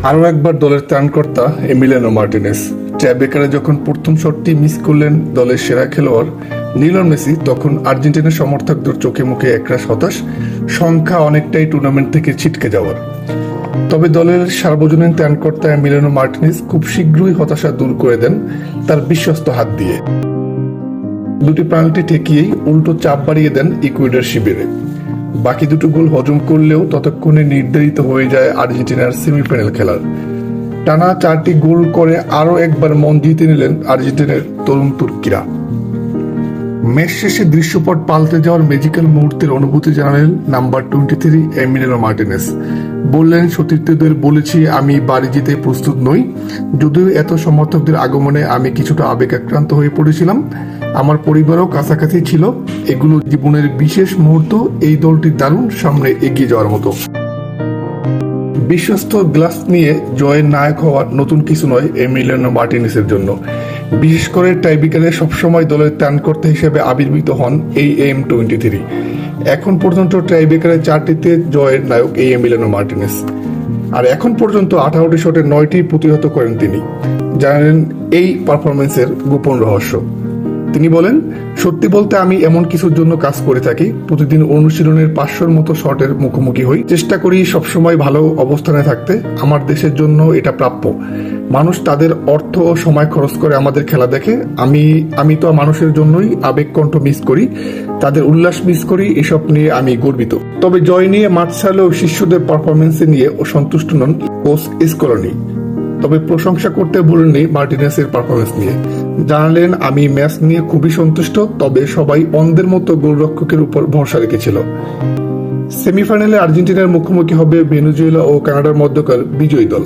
আরও একবার দলের ত্রাণকর্তা এমিলিয়ানো মার্টিনেজ। টাইব্রেকারে যখন প্রথম শটটি মিস করলেন দলের সেরা খেলোয়াড় লিওনেল মেসি, তখন আর্জেন্টিনার সমর্থকদের চোখে মুখে একরাশ হতাশ, সংখ্যা অনেকটাই টুর্নামেন্ট থেকে ছিটকে যাওয়ার। তবে দলের সার্বজনীন ত্রাণকর্তা এমিলিয়ানো মার্টিনেজ খুব শীঘ্রই হতাশা দূর করে দেন তার বিশ্বস্ত হাত দিয়ে। দুটি পেনাল্টি ঠেকিয়েই উল্টো চাপ বাড়িয়ে দেন ইকুয়েডর শিবিরে। বাকি দুটো গোল হজম করলেও ততক্ষণে নির্ধারিত হয়ে যায় আর্জেন্টিনার সেমিফাইনাল খেলার। টানা 4টি গোল করে আরও একবার মন জিতে নিলেন আর্জেন্টিনার তরুণ তুর্কিরা। ম্যাচ শেষে দৃশ্যপট পাল্টে যাওয়ার ম্যাজিক্যাল মুহূর্তের অনুভূতি জানালেন নাম্বার 23 এমিলিয়ানো মার্টিনেজ। বললেন, সতীর্থদের বলেছি আমি বাড়ি যেতে প্রস্তুত নই। যদিও এত সমর্থকদের আগমনে আমি কিছুটা আবেগাক্রান্ত হয়ে পড়েছিলাম, আমার পরিবারও কাছাকাছি ছিল। এগুলো জীবনের বিশেষ মুহূর্ত, এই দলটি দারুণ, সামনে এগিয়ে যাওয়ার মতো। বিশ্বস্ত গ্লাস নিয়ে জয়ের নায়ক হওয়া নতুন কিছু নয় এমিলিয়ানো মার্টিনেজের জন্য। বিশেষ করে টাইব্রেকারে সবসময় দলের ত্রাণকর্তা হিসেবে আবির্ভূত হন এই M23। এখন পর্যন্ত টাইব্রেকারে 4টিতে জয়ের নায়ক এই এমিলিয়ানো মার্টিনেজ। আর এখন পর্যন্ত 18টি শটে 9টি প্রতিহত করেন তিনি। জানালেন এই পারফরমেন্সের গোপন রহস্য। তিনি বলেন, সত্যি বলতে আমি এমন কিছুর জন্য কাজ করে থাকি। প্রতিদিন অনুশীলনের 500-র মতো শটের মুখোমুখি হই। চেষ্টা করি সবসময় ভালো অবস্থানে থাকতে। আমার দেশের জন্য এটা প্রাপ্য। মানুষ তাদের অর্থ ও সময় খরচ করে আমাদের খেলা দেখে। আমি তো মানুষের জন্যই আবেগকণ্ঠ মিস করি, তাদের উল্লাস মিস করি। এসব নিয়ে আমি গর্বিত। তবে জয় নিয়ে মাঠ ছাড়লেও শিষ্যদের পারফরমেন্সে নিয়ে ও সন্তুষ্ট নন কোচ স্কলনি। তবে প্রশংসা করতে ভুলেননি মার্টিনেজের পারফরমেন্স নিয়ে। জানালেন, আমি ম্যাচ নিয়ে খুবই সন্তুষ্ট, তবে সবাই অন্ধের মতো গোলরক্ষকের উপর ভরসা রেখেছিল। সেমিফাইনালে আর্জেন্টিনার মুখোমুখি হবে ভেনেজুয়েলা ও কানাডার মধ্যকার বিজয়ী দল।